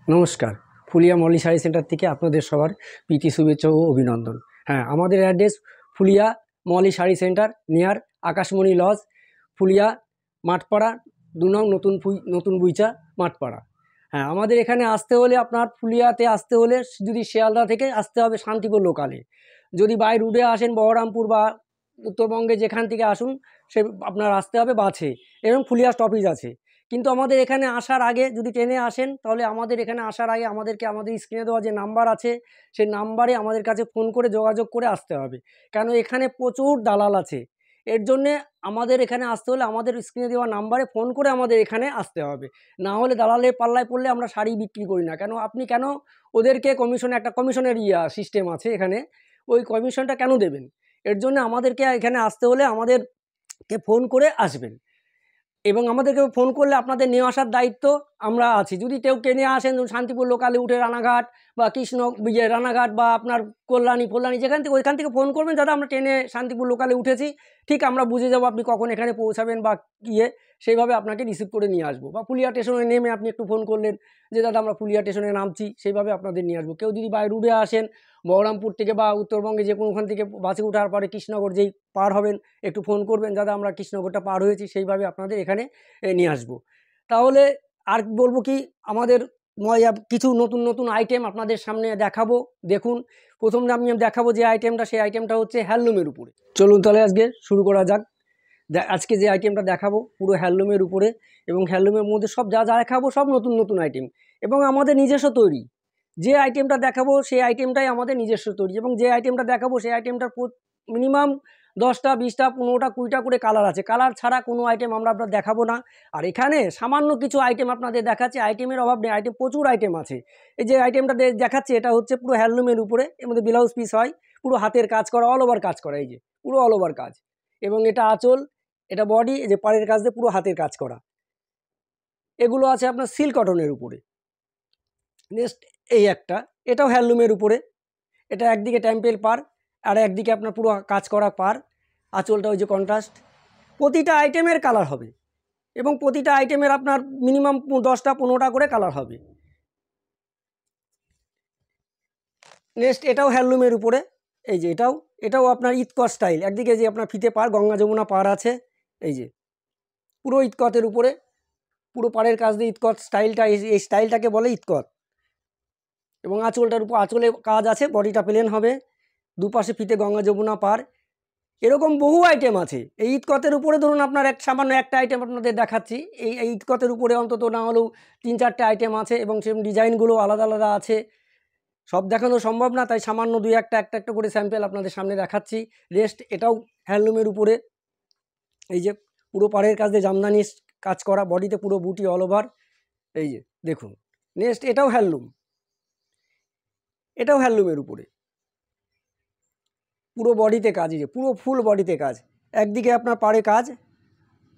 নমস্কার। ফুলিয়া মলি শাড়ি সেন্টার থেকে আপনাদের সবার প্রীতি শুভেচ্ছা ও অভিনন্দন। হ্যাঁ, আমাদের address Phulia Moli sari centre near Akashmoni lodge, Phulia Mathpara ২ নং নতুন বুইচা মাঠপাড়া। হ্যাঁ, আমাদের এখানে আসতে হলে আপনার ফুলিয়াতে আসতে হলে যদি শিয়ালদা থেকে আসতে হবে শান্তিপুর লোকালে। যদি বাই রুটে আসেন বহরমপুর বা উত্তরবঙ্গে যেখান থেকে আসুন সে আপনার আসতে হবে বাসে এবং ফুলিয়া স্টপেজ আছে। কিন্তু আমাদের এখানে আসার আগে যদি ট্রেনে আসেন তাহলে আমাদের এখানে আসার আগে আমাদেরকে আমাদের স্ক্রিনে দেওয়া যে নাম্বার আছে সেই নাম্বারে আমাদের কাছে ফোন করে যোগাযোগ করে আসতে হবে, কেন এখানে প্রচুর দালাল আছে। এর জন্যে আমাদের এখানে আসতে হলে আমাদের স্ক্রিনে দেওয়া নাম্বারে ফোন করে আমাদের এখানে আসতে হবে, না হলে দালালের পাল্লায় পড়লে আমরা শাড়ি বিক্রি করি না। কেন আপনি কেন ওদেরকে একটা কমিশনের সিস্টেম আছে এখানে, ওই কমিশনটা কেন দেবেন? এর জন্য আমাদেরকে এখানে আসতে হলে আমাদেরকে ফোন করে আসবেন এবং আমাদেরকে ফোন করলে আপনাদের নিয়ে আসার দায়িত্ব আমরা আছি। যদি কেউ ট্রেনে আসেন শান্তিপুর লোকালে উঠে রানাঘাট বা রানাঘাট বা আপনার কল্যাণী যেখান থেকে ওইখান থেকে ফোন করবেন, দাদা আমরা ট্রেনে শান্তিপুর লোকালে উঠেছি, ঠিক আমরা বুঝে যাবো আপনি কখন এখানে পৌঁছাবেন বা সেইভাবে আপনাকে রিসিভ করে নিয়ে আসবো। বা ফুলিয়া স্টেশনে নেমে আপনি একটু ফোন করলেন যে দাদা আমরা ফুলিয়া স্টেশনে নামছি, সেইভাবে আপনাদের নিয়ে আসবো। কেউ যদি বাই রুটে আসেন বহরমপুর থেকে বা উত্তরবঙ্গে যে কোনোখান থেকে বাসে ওঠার পরে কৃষ্ণনগর যেই পার হবেন একটু ফোন করবেন, দাদা আমরা কৃষ্ণনগরটা পার হয়েছি, সেইভাবে আপনাদের এখানে নিয়ে আসবো। তাহলে আর বলবো কি, আমাদের কিছু নতুন নতুন আইটেম আপনাদের সামনে দেখাবো। দেখুন, প্রথমে আমি দেখাবো যে আইটেমটা, সেই আইটেমটা হচ্ছে হ্যান্ডলুমের উপরে। চলুন তাহলে আজকে শুরু করা যাক। আজকে যে আইটেমটা দেখাবো পুরো হ্যান্ডলুমের উপরে, এবং হ্যান্ডলুমের মধ্যে সব যা যা দেখাবো সব নতুন নতুন আইটেম এবং আমাদের নিজস্ব তৈরি। যে আইটেমটা দেখাবো সেই আইটেমটাই আমাদের নিজস্ব তৈরি, এবং যে আইটেমটা দেখাবো সেই আইটেমটার মিনিমাম 10টা 20টা 15টা 20টা করে কালার আছে। কালার ছাড়া কোনো আইটেম আমরা আপনার দেখাবো না। আর এখানে সামান্য কিছু আইটেম আপনাদের দেখাচ্ছি, আইটেমের অভাব নেই, আইটেম প্রচুর আইটেম আছে। এই যে আইটেমটা দেখাচ্ছি এটা হচ্ছে পুরো হ্যান্ডলুমের উপরে, এর মধ্যে ব্লাউজ পিস হয়, পুরো হাতের কাজ করা, অল ওভার কাজ করা, এই যে পুরো অল ওভার কাজ, এবং এটা আঁচল, এটা বডি, এই যে পাড়ের কাজ দিয়ে পুরো হাতের কাজ করা। এগুলো আছে আপনার সিল্ক কটনের উপরে। নেক্সট এই একটা, এটাও হ্যান্ডলুমের উপরে, এটা একদিকে টেম্পেল পার আর একদিকে আপনার পুরো কাজ করা পার, আঁচলটা ওই যে কন্ট্রাস্ট। প্রতিটা আইটেমের কালার হবে এবং প্রতিটা আইটেমের আপনার মিনিমাম 10টা 15টা করে কালার হবে। নেক্সট এটাও হ্যান্ডলুমের উপরে, এই যে এটাও আপনার ইতকট স্টাইল, একদিকে যে আপনার ফিতে পার, গঙ্গা যমুনা পার আছে, এই যে পুরো ইতকতের উপরে, পুরো পাড়ের কাজ দিয়ে ইতকত স্টাইলটা, এই স্টাইলটাকে বলে ইতকত। এবং আঁচলটার উপর আঁচলে কাজ আছে, বডিটা প্লেন হবে, দুপাশে ফিতে গঙ্গা যমুনা পার। এরকম বহু আইটেম আছে এই ইতকতের উপরে। ধরুন আপনার সামান্য একটা আইটেম আপনাদের দেখাচ্ছি, এই ইতকতের উপরে অন্তত না হলেও 3-4টে আইটেম আছে এবং সেরকম ডিজাইনগুলো আলাদা আলাদা আছে। সব দেখানো সম্ভব না, তাই সামান্য একটা একটা করে স্যাম্পেল আপনাদের সামনে দেখাচ্ছি। রেস্ট এটাও হ্যান্ডলুমের উপরে, এই যে পুরো পাড়ের কাজ দিয়ে জামদানি কাজ করা, বডিতে পুরো বুটি অল ওভার, এই যে দেখুন। নেক্সট এটাও হ্যান্ডলুমের উপরে, পুরো বডিতে কাজ, এই যে পুরো ফুল বডিতে কাজ, একদিকে আপনার পাড়ে কাজ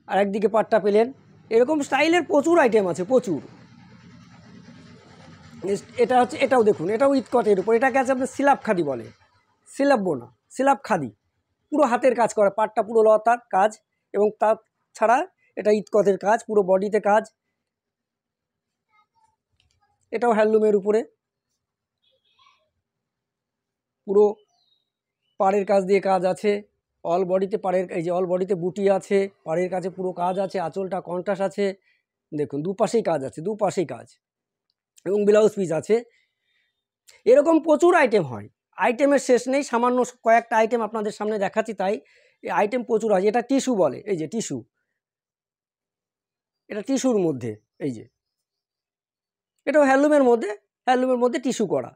আর একদিকে পাটটা প্লেন। এরকম স্টাইলের প্রচুর আইটেম আছে, প্রচুর। এটা হচ্ছে, এটাও দেখুন, এটাও ইতকটের উপর, এটাকে আছে আপনার সিলাপ খাদি বলে, সিলাপ বোনা, সিলাপ খাদি, পুরো হাতের কাজ করা, পাটটা পুরো লতার কাজ, এবং তাছাড়া এটা ইতকতের কাজ, পুরো বডিতে কাজ। এটাও হ্যান্ডলুমের উপরে, পুরো পাড়ের কাজ দিয়ে কাজ আছে, অল বডিতে পাড়ের, এই যে অল বডিতে বুটি আছে, পাড়ের কাছে পুরো কাজ আছে, আঁচলটা কন্ট্রাস্ট আছে, দেখুন দুপাশেই কাজ আছে, দুপাশেই কাজ, এবং ব্লাউজ পিস আছে। এরকম প্রচুর আইটেম হয়, আইটেমের শেষ নেই। সামান্য কয়েকটা আইটেম আপনাদের সামনে দেখাচ্ছি, তাই এই আইটেম প্রচুর আছে। এটা টিস্যু বলে, এই যে টিস্যু, এটা টিস্যুর মধ্যে, এই যে এটাও হ্যান্ডলুমের মধ্যে টিস্যু করা।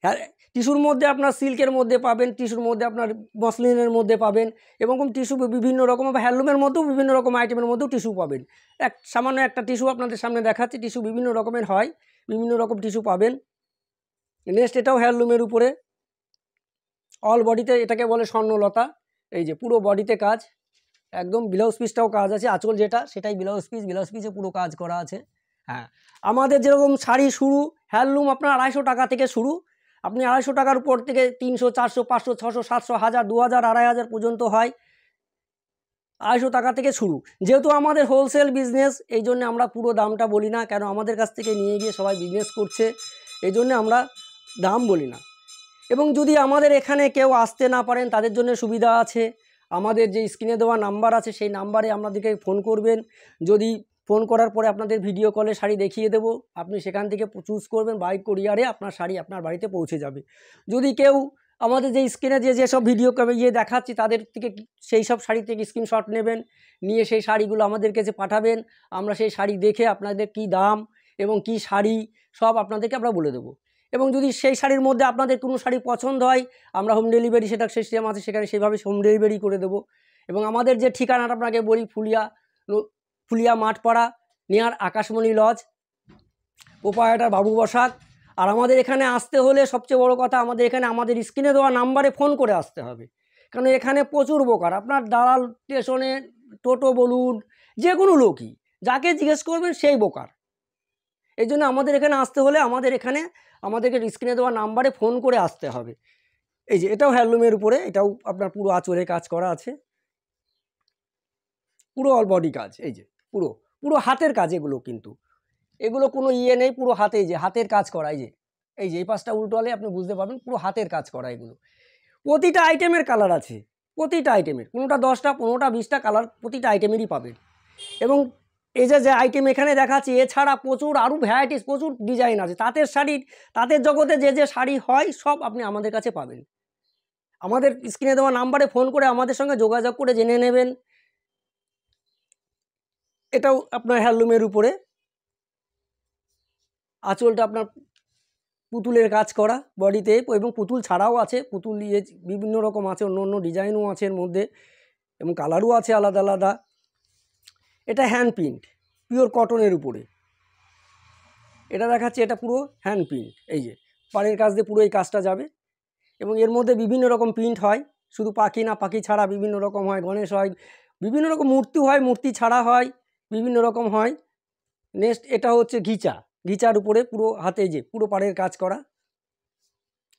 হ্যাঁ, টিস্যুর মধ্যে আপনার সিল্কের মধ্যে পাবেন, টিস্যুর মধ্যে আপনার মসলিনের মধ্যে পাবেন, এবং টিস্যু বিভিন্ন রকম, হ্যান্ডলুমের মধ্যেও বিভিন্ন রকম আইটেমের মধ্যেও টিস্যু পাবেন। সামান্য একটা টিস্যু আপনাদের সামনে দেখাচ্ছি, টিস্যু বিভিন্ন রকমের হয়, বিভিন্ন রকম টিস্যু পাবেন। নেক্সট এটাও হ্যান্ডলুমের উপরে, অল বডিতে, এটাকে বলে স্বর্ণলতা, এই যে পুরো বডিতে কাজ, একদম ব্লাউজ পিসটাও কাজ আছে, আঁচল যেটা সেটাই ব্লাউজ পিসে পুরো কাজ করা আছে। হ্যাঁ, আমাদের যেরকম শাড়ি শুরু হ্যান্ডলুম আপনার 250 টাকা থেকে শুরু, আপনি 250 টাকার উপর থেকে 300 400 500 600 700 1000 2000 2500 পর্যন্ত হয়। টাকা থেকে শুরু। যেহেতু আমাদের হোলসেল বিজনেস, এই জন্য আমরা পুরো দামটা বলি না, কেন আমাদের কাছ থেকে নিয়ে গিয়ে সবাই বিজনেস করছে, এই জন্য আমরা দাম বলি না। এবং যদি আমাদের এখানে কেউ আসতে না পারেন তাদের জন্য সুবিধা আছে, আমাদের যে স্ক্রিনে দেওয়া নাম্বার আছে সেই নাম্বারে আপনাদেরকে ফোন করবেন। যদি ফোন করার পরে আপনাদের ভিডিও কলে শাড়ি দেখিয়ে দেবো, আপনি সেখান থেকে চুজ করবেন, বাই কুরিয়ারে আপনার শাড়ি আপনার বাড়িতে পৌঁছে যাবে। যদি কেউ আমাদের যে স্ক্রিনে যেসব ভিডিও দেখাচ্ছি তাদের থেকে সেই সব শাড়ি থেকে স্ক্রিনশট নেবেন, নিয়ে সেই শাড়িগুলো আমাদের কাছে পাঠাবেন। আমরা সেই শাড়ি দেখে আপনাদের কি দাম এবং কি শাড়ি সব আপনাদেরকে আমরা বলে দেবো। এবং যদি সেই শাড়ির মধ্যে আপনাদের কোনো শাড়ি পছন্দ হয়, আমরা হোম ডেলিভারি সেটা সিস্টেম আছে, সেখানে সেইভাবে হোম ডেলিভারি করে দেবো। এবং আমাদের যে ঠিকানাটা আপনাকে বলি, Phulia Mathpara near Akashmoni lodge, proprietor বাবু বসাক। আর আমাদের এখানে আসতে হলে সবচেয়ে বড় কথা, আমাদের এখানে আমাদের স্ক্রিনে দেওয়া নাম্বারে ফোন করে আসতে হবে, কারণ এখানে প্রচুর বোকার। আপনার দালাল স্টেশনে টোটো বলুন, যে কোনো লোকই যাকে জিজ্ঞেস করবেন সেই বোকার। এই জন্য আমাদের এখানে আসতে হলে আমাদেরকে স্ক্রিনে দেওয়া নাম্বারে ফোন করে আসতে হবে। এই যে এটাও হ্যান্ডলুমের উপরে, এটাও আপনার পুরো আঁচলে কাজ করা আছে, পুরো অল বডি কাজ। এই যে পুরো হাতের কাজ, এগুলো কোনো নেই, পুরো হাতে, যে হাতের কাজ করা। এই যে এই পাশটা উল্টোলে আপনি বুঝতে পারবেন, পুরো হাতের কাজ করা এগুলো। প্রতিটা আইটেমের কালার আছে, প্রতিটা আইটেমের, কোনোটা 10টা 15টা 20টা কালার প্রতিটা আইটেমেরই পাবেন। এবং এই যে আইটেম এখানে দেখাচ্ছি, এছাড়া প্রচুর আরও ভ্যারাইটিস, প্রচুর ডিজাইন আছে। তাঁতের জগতে যে শাড়ি হয় সব আপনি আমাদের কাছে পাবেন। আমাদের স্ক্রিনে দেওয়া নাম্বারে ফোন করে আমাদের সঙ্গে যোগাযোগ করে জেনে নেবেন। এটাও আপনার হ্যান্ডলুমের উপরে, আঁচলটা আপনার পুতুলের কাজ করা বডিতে, এবং পুতুল ছাড়াও আছে, পুতুল বিভিন্ন রকম আছে, অন্য ডিজাইনও আছে এর মধ্যে, এবং কালারও আছে আলাদা আলাদা। এটা হ্যান্ড প্রিন্ট, পিওর কটনের উপরে এটা দেখাচ্ছে, এটা পুরো হ্যান্ড প্রিন্ট। এই যে পাড়ের কাজ দিয়ে পুরো এই কাজটা যাবে। এবং এর মধ্যে বিভিন্ন রকম প্রিন্ট হয়, শুধু পাখি না, পাখি ছাড়া বিভিন্ন রকম হয়, গণেশ হয়, বিভিন্ন রকম মূর্তি হয়, মূর্তি ছাড়া হয়, বিভিন্ন রকম হয়। নেক্সট এটা হচ্ছে ঘিচার উপরে পুরো হাতে যে পুরো পাড়ের কাজ করা,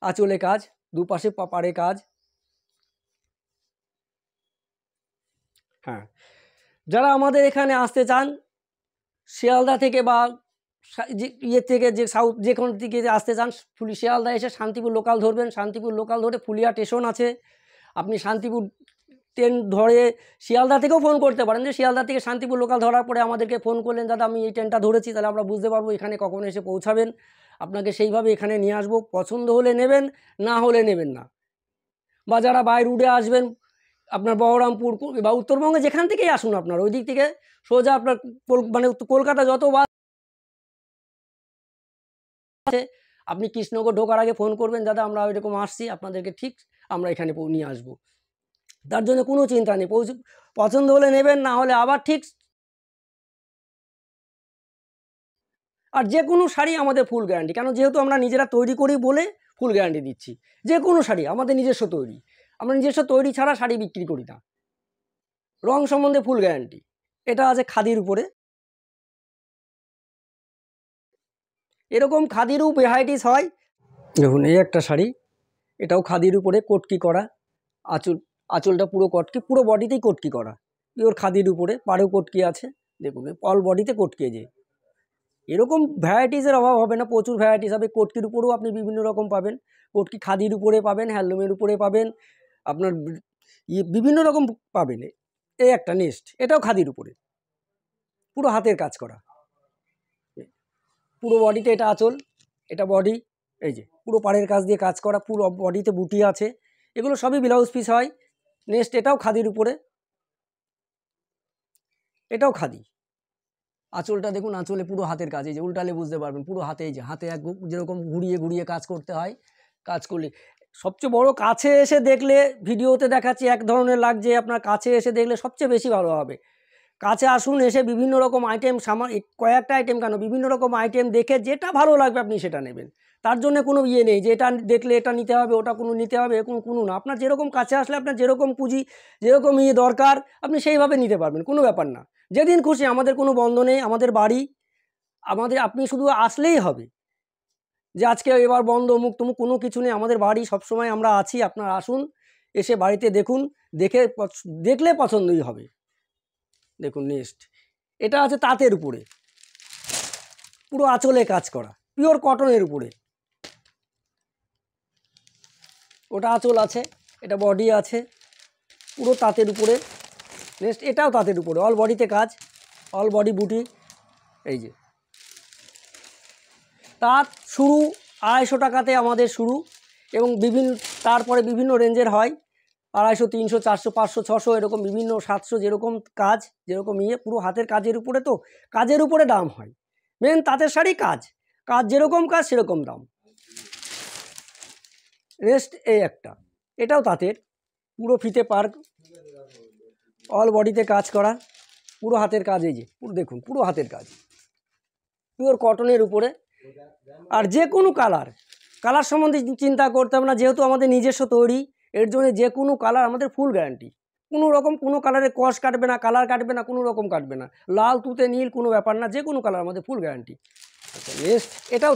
আঁচলে কাজ, দুপাশে পাড়ে কাজ। হ্যাঁ, যারা আমাদের এখানে আসতে চান শিয়ালদা থেকে বা থেকে, যে সাউথ যেখান থেকে আসতে চান, শিয়ালদা এসে শান্তিপুর লোকাল ধরবেন, শান্তিপুর লোকাল ধরে ফুলিয়া স্টেশন আছে, আপনি শান্তিপুর ট্রেন ধরে শিয়ালদা থেকেও ফোন করতে পারেন, যে শিয়ালদা থেকে শান্তিপুর লোকাল ধরার পরে আমাদেরকে ফোন করলেন, দাদা আমি এই ট্রেনটা ধরেছি, তাহলে আমরা বুঝতে পারবো এখানে কখন এসে পৌঁছাবেন, আপনাকে সেইভাবে এখানে নিয়ে আসবো। পছন্দ হলে নেবেন, না হলে নেবেন না। বা যারা বাই রুটে আসবেন, আপনার বহরমপুর বা উত্তরবঙ্গে যেখান থেকেই আসুন, আপনার ওই দিক থেকে সোজা আপনার কলকাতা যত বাস আছে, আপনি কৃষ্ণনগর ঢোকার আগে ফোন করবেন, দাদা আমরা এরকম আসছি, আপনাদেরকে ঠিক আমরা এখানে নিয়ে আসবো। তার জন্য কোনো চিন্তা নেই, পছন্দ হলে নেবেন, না হলে আবার ঠিক। আর যে কোনো শাড়ি আমাদের ফুল গ্যারান্টি, কেন যেহেতু আমরা নিজেরা তৈরি করি বলে ফুল গ্যারান্টি দিচ্ছি। যে কোনো শাড়ি আমাদের নিজস্ব তৈরি, আমরা নিজস্ব তৈরি ছাড়া শাড়ি বিক্রি করি না। রং সম্বন্ধে ফুল গ্যারান্টি। এটা আছে খাদির উপরে, এরকম খাদিরও ভ্যারাইটিস হয়। দেখুন এই একটা শাড়ি, এটাও খাদির উপরে কটকি করা, আঁচলটা পুরো কটকি, পুরো বডিতেই কটকি করা, পিওর খাদির উপরে, পাড়েও কটকি আছে। দেখুন অল বডিতে কটকি, যে এরকম ভ্যারাইটিসের অভাব হবে না, প্রচুর ভ্যারাইটিস হবে। কটকির উপরেও আপনি বিভিন্ন রকম পাবেন, কটকি খাদির উপরে পাবেন, হ্যান্ডলুমের উপরে পাবেন, আপনার বিভিন্ন রকম পাবেন। এই একটা নেক্সট, এটাও খাদির উপরে, পুরো হাতের কাজ করা, পুরো বডিতে এটা আঁচল, এটা বডি, এই যে পুরো পাড়ের কাজ দিয়ে কাজ করা, পুরো বডিতে বুটি আছে, এগুলো সবই ব্লাউজ পিস হয়। নেক্সট এটাও খাদির উপরে, এটাও খাদি। আঁচলটা দেখুন, আঁচলে পুরো হাতের কাজ, এই যে উল্টালে বুঝতে পারবেন, পুরো হাতে, এই যে হাতে যেরকম ঘুরিয়ে ঘুরিয়ে কাজ করতে হয়, কাজ করলে সবচেয়ে বড়, কাছে এসে দেখলে, ভিডিওতে দেখাচ্ছি এক ধরনের লাগছে, আপনার কাছে এসে দেখলে সবচেয়ে বেশি ভালো হবে। কাছে আসুন, এসে বিভিন্ন রকম আইটেম, কয়েকটা আইটেম কেন, বিভিন্ন রকম আইটেম দেখে যেটা ভালো লাগবে আপনি সেটা নেবেন। তার জন্য কোনো নেই যে এটা দেখলে এটা নিতে হবে, ওটা কোনো নিতে হবে, এরকম কোনো না। আপনার যেরকম কাছে আসলে আপনার যেরকম পুঁজি, যেরকম দরকার, আপনি সেইভাবে নিতে পারবেন, কোনো ব্যাপার না। যেদিন খুশি, আমাদের কোনো বন্ধ নেই, আমাদের বাড়ি, আপনি শুধু আসলেই হবে, যে আজকে এবার বন্ধ অমুক তমুক কোনো কিছু নেই, আমাদের বাড়ি সবসময় আমরা আছি। আপনারা আসুন, এসে বাড়িতে দেখুন, দেখলে পছন্দই হবে। দেখুন নেক্সট এটা আছে তাঁতের উপরে, পুরো আঁচলে কাজ করা, পিওর কটনের উপরে। ওটা আঁচল আছে, এটা বডি আছে, পুরো তাঁতের উপরে। নেক্সট এটাও তাঁতের উপরে, অল বডিতে কাজ, অল বডি বুটি। এই যে তাঁত শুরু 250 টাকাতে আমাদের শুরু, এবং তারপরে বিভিন্ন রেঞ্জের হয়, 250, 300, 400, 500, 600 এরকম বিভিন্ন, 700, যেরকম কাজ যেরকম পুরো হাতের কাজের উপরে, তো কাজের উপরে দাম হয়। মেন তাঁতের শাড়ি কাজ যেরকম কাজ সেরকম দাম। নেক্সট এই একটা, এটাও তাঁতের, পুরো ফিতে পার, অল বডিতে কাজ করা, পুরো হাতের কাজ। এই যে পুরো দেখুন, পুরো হাতের কাজ, পিওর কটনের উপরে। আর যে কোনো কালার সম্বন্ধে চিন্তা করতে হবে না, যেহেতু আমাদের নিজস্ব তৈরি, এর জন্য যে কোনো কালার আমাদের ফুল গ্যারান্টি। কোনো রকম কোনো কালারে কষ কাটবে না, কালার কাটবে না, কোনো রকম কাটবে না, লাল তুতে নীল কোনো ব্যাপার না, যে কোনো কালার আমাদের ফুল গ্যারান্টি। নেক্সট এটাও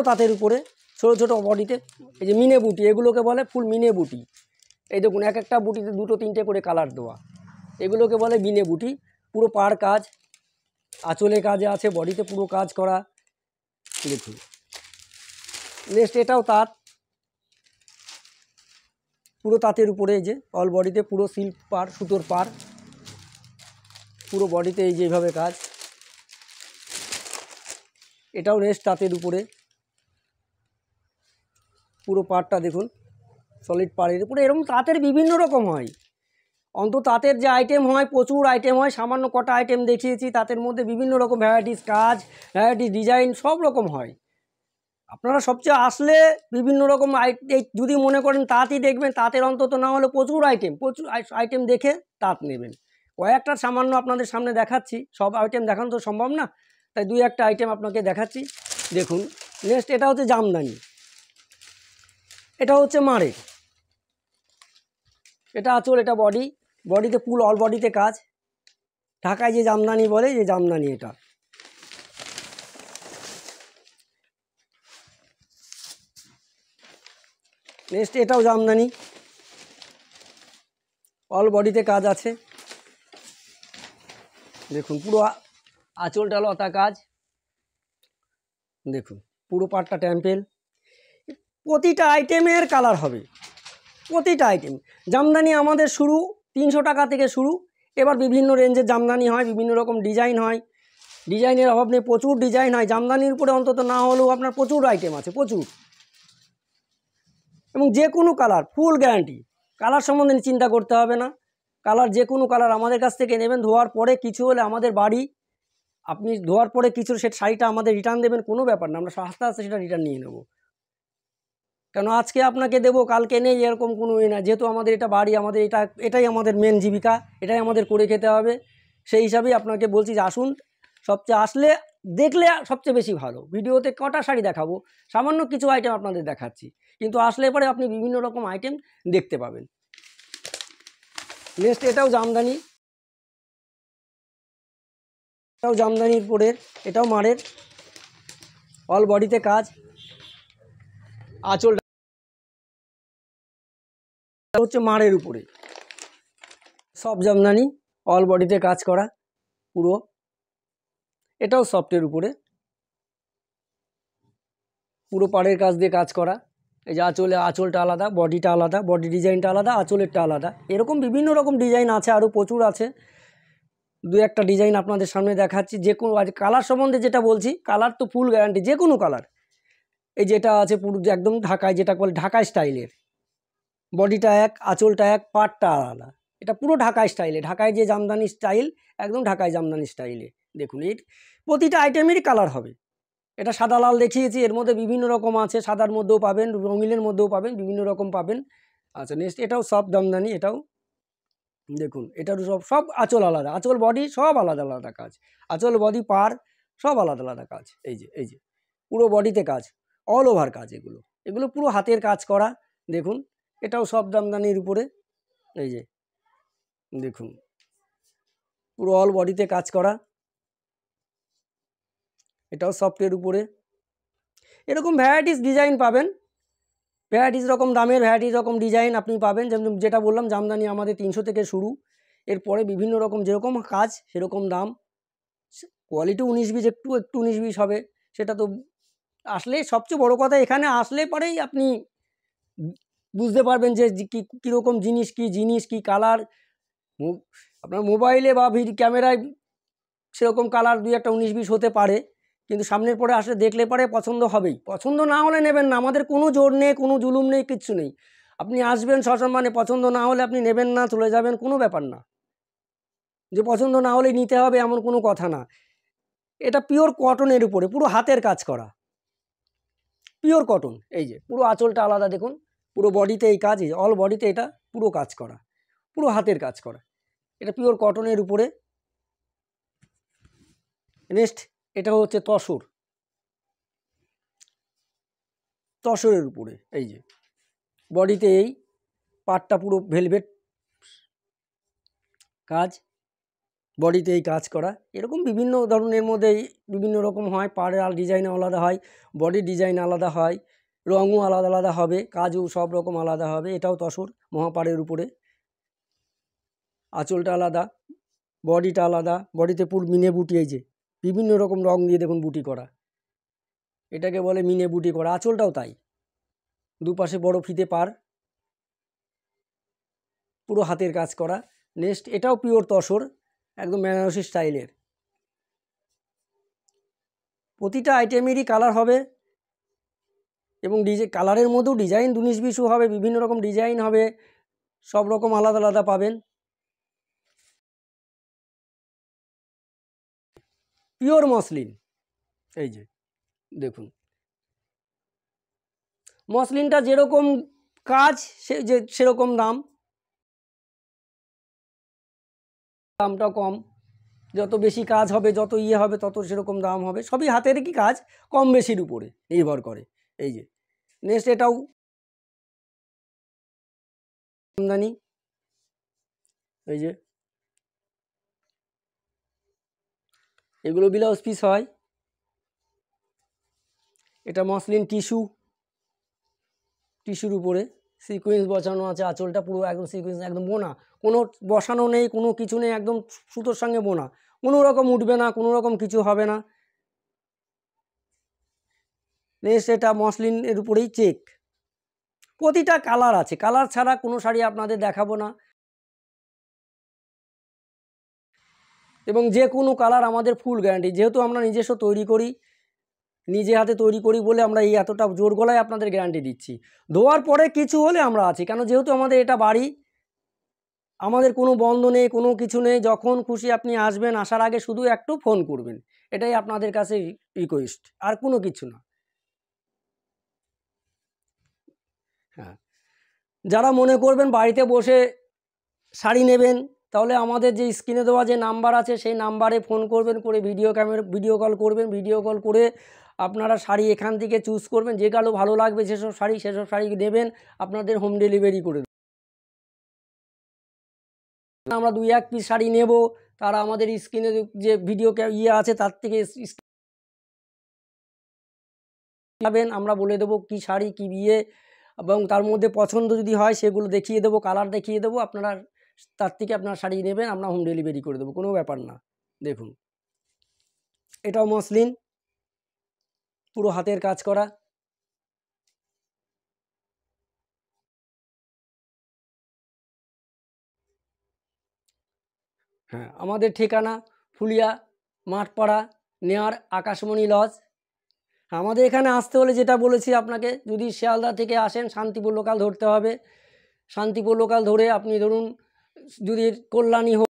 তাঁতের উপরে, ছোটো ছোটো বডিতে। এই যে মিনে বুটি, এগুলোকে বলে ফুল মিনে বুটি। এই দেখুন এক একটা বুটিতে 2-3টে করে কালার দেওয়া, এগুলোকে বলে মিনে বুটি। পুরো পার কাজ, আঁচলে কাজে আছে, বডিতে পুরো কাজ করা। দেখুন নেক্সট এটাও তাঁত, পুরো তাঁতের উপরে। এই যে অল বডিতে পুরো সিল্ক পার, সুতোর পার, পুরো বডিতে এই যে এইভাবে কাজ। এটাও নেক্সট তাঁতের উপরে, পুরো পাড়টা দেখুন সলিড পাড়ের উপরে। এরকম তাঁতের বিভিন্ন রকম হয়, অন্তত তাঁতের যে আইটেম হয় প্রচুর আইটেম হয়, সামান্য কটা আইটেম দেখিয়েছি, তাঁতের মধ্যে বিভিন্ন রকম ভ্যারাইটিস কাজ, ভ্যারাইটিস ডিজাইন সব রকম হয়। আপনারা সবচেয়ে আসলে বিভিন্ন রকম যদি মনে করেন তাঁতই দেখবেন, তাঁতের অন্তত না হলে প্রচুর আইটেম দেখে তাঁত নেবেন। কয়েকটা সামান্য আপনাদের সামনে দেখাচ্ছি, সব আইটেম দেখানো তো সম্ভব না, তাই 2-1টা আইটেম আপনাকে দেখাচ্ছি। দেখুন নেক্সট এটা হচ্ছে জামদানি, এটা হচ্ছে মাড়ের, এটা আঁচল, এটা বডিতে ফুল অল বডিতে কাজ, ঢাকায় যে জামদানি বলে, যে জামদানি এটা। নেক্সট এটাও জামদানি, অল বডিতে কাজ আছে। দেখুন পুরো আঁচলটা লতা কাজ, দেখুন পুরো পাটটা টেম্পেল। প্রতিটা আইটেমের কালার হবে, প্রতিটা আইটেম। জামদানি আমাদের শুরু 300 টাকা থেকে শুরু, এবার বিভিন্ন রেঞ্জের জামদানি হয়, বিভিন্ন রকম ডিজাইন হয়, ডিজাইনের অভাব নেই, প্রচুর ডিজাইন হয় জামদানির উপরে, অন্তত না হলেও আপনার প্রচুর আইটেম আছে, প্রচুর। এবং যে কোনো কালার ফুল গ্যারান্টি, কালার সম্বন্ধে চিন্তা করতে হবে না, কালার যে কোনো কালার আমাদের কাছ থেকে নেবেন, ধোয়ার পরে কিছু হলে আমাদের বাড়ি, আপনি ধোয়ার পরে কিছু সেটা শাড়িটা আমাদের রিটার্ন দেবেন, কোনো ব্যাপার না, আমরা আস্তে আস্তে সেটা রিটার্ন নিয়ে নেব। কেন আজকে আপনাকে দেবো কালকে নেই এরকম কোনো না, যেহেতু আমাদের এটা বাড়ি, আমাদের এটাই আমাদের মেন জীবিকা, এটাই আমাদের করে খেতে হবে। সেই হিসাবেই আপনাকে বলছি যে আসুন, সবচেয়ে আসলে দেখলে সবচেয়ে বেশি ভালো। ভিডিওতে কটা শাড়ি দেখাবো, সামান্য কিছু আইটেম আপনাদের দেখাচ্ছি, কিন্তু আসলে পরে আপনি বিভিন্ন রকম আইটেম দেখতে পাবেন। নেক্সট এটাও জামদানি, এটাও জামদানির পরের, এটাও মাড়ের, অল বডিতে কাজ, আঁচল হচ্ছে মাড়ের উপরে, সব জামদানি, অল বডিতে কাজ করা পুরো। এটাও সফটের উপরে, পুরো পাড়ের কাজ দিয়ে কাজ করা। এই যে আঁচলটা আলাদা, বডিটা আলাদা, বডি ডিজাইনটা আলাদা, আঁচলেরটা আলাদা, এরকম বিভিন্ন রকম ডিজাইন আছে, আরও প্রচুর আছে। 2-1টা ডিজাইন আপনাদের সামনে দেখাচ্ছি। যে কোনো কালার সম্বন্ধে যেটা বলছি, কালার তো ফুল গ্যারান্টি, যে কোনো কালার। এই যেটা আছে পুরো একদম ঢাকায়, যেটা বলে ঢাকায় স্টাইলের, বডিটা এক, আঁচলটা এক, পাটটা আলাদা, এটা পুরো ঢাকায় স্টাইলে, ঢাকায় যে জামদানি স্টাইল, একদম ঢাকায় জামদানি স্টাইলে। দেখুন এর প্রতিটা আইটেমেরই কালার হবে। এটা সাদা লাল দেখিয়েছি, এর মধ্যে বিভিন্ন রকম আছে, সাদার মধ্যেও পাবেন, রঙিনের মধ্যেও পাবেন, বিভিন্ন রকম পাবেন। আচ্ছা নেক্সট এটাও সব জামদানি, এটাও দেখুন, এটার সব আঁচল আলাদা, আঁচল বডি সব আলাদা আলাদা কাজ, আঁচল বডি পার সব আলাদা আলাদা কাজ। এই যে পুরো বডিতে কাজ, অল ওভার কাজ, এগুলো পুরো হাতের কাজ করা। দেখুন এটাও সব জামদানির উপরে, এই যে দেখুন পুরো অল বডিতে কাজ করা, এটাও সফটের উপরে। এরকম ভ্যারাইটিস ডিজাইন পাবেন, ভ্যারাইটিস রকম দামের, ভ্যারাইটিস রকম ডিজাইন আপনি পাবেন। যেমন যেটা বললাম, জামদানি আমাদের 300 থেকে শুরু, এরপরে বিভিন্ন রকম যেরকম কাজ সেরকম দাম। কোয়ালিটি 19-20 একটু 19-20 হবে, সেটা তো আসলে সবচেয়ে বড় কথা এখানে আসলে পরেই আপনি বুঝতে পারবেন যে কীরকম জিনিস, কী কালার। আপনার মোবাইলে বা ক্যামেরায় সেরকম কালার 2-1টা 19-20 হতে পারে, কিন্তু সামনের পরে আসলে দেখলে পরে পছন্দ হবেই। পছন্দ না হলে নেবেন না, আমাদের কোনো জোর নেই, কোনো জুলুম নেই, কিচ্ছু নেই। আপনি আসবেন সসম্মানে, পছন্দ না হলে আপনি নেবেন না, চলে যাবেন, কোনো ব্যাপার না। যে পছন্দ না হলে নিতে হবে এমন কোনো কথা না। এটা পিওর কটনের উপরে পুরো হাতের কাজ করা, পিওর কটন। এই যে পুরো আঁচলটা আলাদা দেখুন, পুরো বডিতে এই কাজ, অল বডিতে এটা পুরো কাজ করা, পুরো হাতের কাজ করা, এটা পিওর কটনের উপরে। নেক্সট এটা হচ্ছে তসর, তসরের উপরে এই যে বডিতে এই পাটটা পুরো ভেলভেট কাজ, বডিতে এই কাজ করা। এরকম বিভিন্ন ধরনের মধ্যে বিভিন্ন রকম হয়, পাড়ের ডিজাইন আলাদা হয়, বডির ডিজাইন আলাদা হয়, রঙও আলাদা আলাদা হবে, কাজও সব রকম আলাদা হবে। এটাও তসর মহাপাড়ের উপরে, আঁচলটা আলাদা, বডিটা আলাদা, বডিতে পুরো মিনে বুটি, এই যে বিভিন্ন রকম রং দিয়ে দেখুন বুটি করা, এটাকে বলে মিনে বুটি করা। আঁচলটাও তাই, দুপাশে বড় ফিতে পার, পুরো হাতের কাজ করা। নেক্সট এটাও পিওর তসর, একদম বেনারসি স্টাইলের। প্রতিটা আইটেমেরই কালার হবে এবং কালারের মধ্যেও ডিজাইন 19-20 হবে, বিভিন্ন রকম ডিজাইন হবে, সব রকম আলাদা আলাদা পাবেন। পিওর মসলিন, এই যে দেখুন মসলিনটা যেরকম কাজ সেরকম দাম, দামটা কম। যত বেশি কাজ হবে, যত হবে, তত সেরকম দাম হবে। সবই হাতের কি কাজ, কম বেশির উপরে নির্ভর করে। এই যে নেক্সট এটাও আমদানি, এই যে এগুলো ব্লাউজ পিস হয়। এটা মসলিন টিস্যুর উপরে সিকোয়েন্স বসানো আছে, আঁচলটা পুরো একদম সিকোয়েন্স, একদম বোনা, কোনো বসানো নেই, কোনো কিছু নেই, একদম সুতোর সঙ্গে বোনা, কোনো রকম উঠবে না, কোনো রকম কিছু হবে না। নেক্সট এটা মসলিনের উপরেই চেক, প্রতিটা কালার আছে, কালার ছাড়া কোনো শাড়ি আপনাদের দেখাবো না। এবং যে কোনো কালার আমাদের ফুল গ্যারান্টি, যেহেতু আমরা নিজস্ব তৈরি করি, নিজে হাতে তৈরি করি বলে আমরা এই এতটা জোর গলায় আপনাদের গ্যারান্টি দিচ্ছি। ধোয়ার পরে কিছু হলে আমরা আছি, কেন যেহেতু আমাদের এটা বাড়ি, আমাদের কোনো বন্ধ নেই, কোনো কিছু নেই। যখন খুশি আপনি আসবেন, আসার আগে শুধু একটু ফোন করবেন, এটাই আপনাদের কাছে রিকোয়েস্ট, আর কোনো কিছু না। হ্যাঁ, যারা মনে করবেন বাড়িতে বসে শাড়ি নেবেন, তাহলে আমাদের যে স্ক্রিনে দেওয়া যে নাম্বার আছে সেই নাম্বারে ফোন করবেন, করে ভিডিও কল করবেন, ভিডিও কল করে আপনারা শাড়ি এখান থেকে চুজ করবেন, যে কালো ভালো লাগবে সেসব শাড়ি নেবেন, আপনাদের হোম ডেলিভারি করে দেবেন। আমরা 2-1 পিস শাড়ি নেব, তারা আমাদের স্ক্রিনে যে ভিডিও আছে তার থেকে যাবেন, আমরা বলে দেবো কি শাড়ি কি বিয়ে, এবং তার মধ্যে পছন্দ যদি হয় সেগুলো দেখিয়ে দেবো, কালার দেখিয়ে দেবো, আপনারা তার থেকে আপনার শাড়ি নেবেন, আমরা হোম ডেলিভারি করে দেবো, কোনো ব্যাপার না। দেখুন এটাও মসলিন, পুরো হাতের কাজ করা। হ্যাঁ, আমাদের ঠিকানা ফুলিয়া মাঠপাড়া নেয়ার আকাশমণি লজ। আমাদের এখানে আসতে হলে যেটা বলেছি আপনাকে, যদি শিয়ালদা থেকে আসেন শান্তিপুর লোকাল ধরতে হবে, শান্তিপুর লোকাল ধরে আপনি ধরুন যদি কল্যাণী হোক,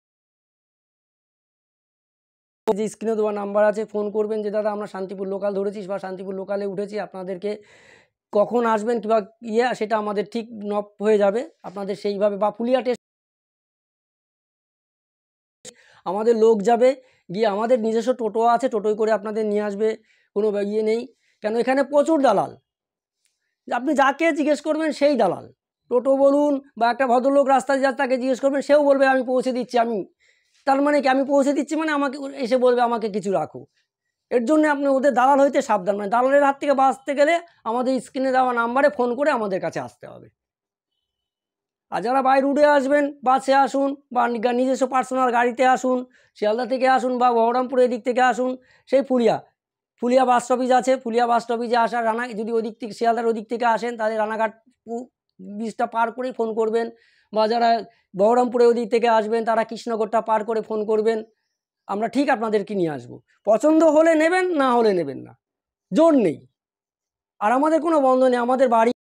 যে স্ক্রিনে দেওয়া নাম্বার আছে ফোন করবেন যে দাদা আমরা শান্তিপুর লোকাল ধরেছি বা শান্তিপুর লোকালে উঠেছি, আপনাদেরকে কখন আসবেন কিংবা সেটা আমাদের ঠিক নপ হয়ে যাবে আপনাদের সেইভাবে। বা ফুলিয়া আমাদের লোক যাবে, গিয়ে আমাদের নিজস্ব টোটো আছে, টোটোয় করে আপনাদের নিয়ে আসবে, কোনো নেই। কেন এখানে প্রচুর দালাল, আপনি যাকে জিজ্ঞেস করবেন সেই দালাল, টোটো বলুন বা একটা ভদ্রলোক রাস্তায় যা তাকে জিজ্ঞেস করবেন, সেও বলবে আমি পৌঁছে দিচ্ছি। তার মানে কি, আমি পৌঁছে দিচ্ছি মানে আমাকে এসে বলবে আমাকে কিছু রাখো। এর জন্য আপনি ওদের দালাল হইতে সাবধান, মানে দালালের হাত থেকে বাঁচতে গেলে আমাদের স্ক্রিনে দেওয়া নাম্বারে ফোন করে আমাদের কাছে আসতে হবে। আর যারা বাই রুটে আসবেন বাসে আসুন বা নিজস্ব পার্সোনাল গাড়িতে আসুন, শিয়ালদা থেকে আসুন বা বহরমপুর এদিক থেকে আসুন, সেই ফুলিয়া বাস স্টপেজ আছে, ফুলিয়া বাস স্টপেজে আসার যদি ওদিক থেকে শিয়ালদার ওদিক থেকে আসেন তাহলে রানাঘাট ব্রিজটা পার করেই ফোন করবেন, বা যারা বহরমপুরে ওদিক থেকে আসবেন তারা কৃষ্ণনগরটা পার করে ফোন করবেন, আমরা ঠিক আপনাদেরকে নিয়ে আসবো। পছন্দ হলে নেবেন, না হলে নেবেন না, জোর নেই। আর আমাদের কোনো বন্ধ নেই, আমাদের বাড়ি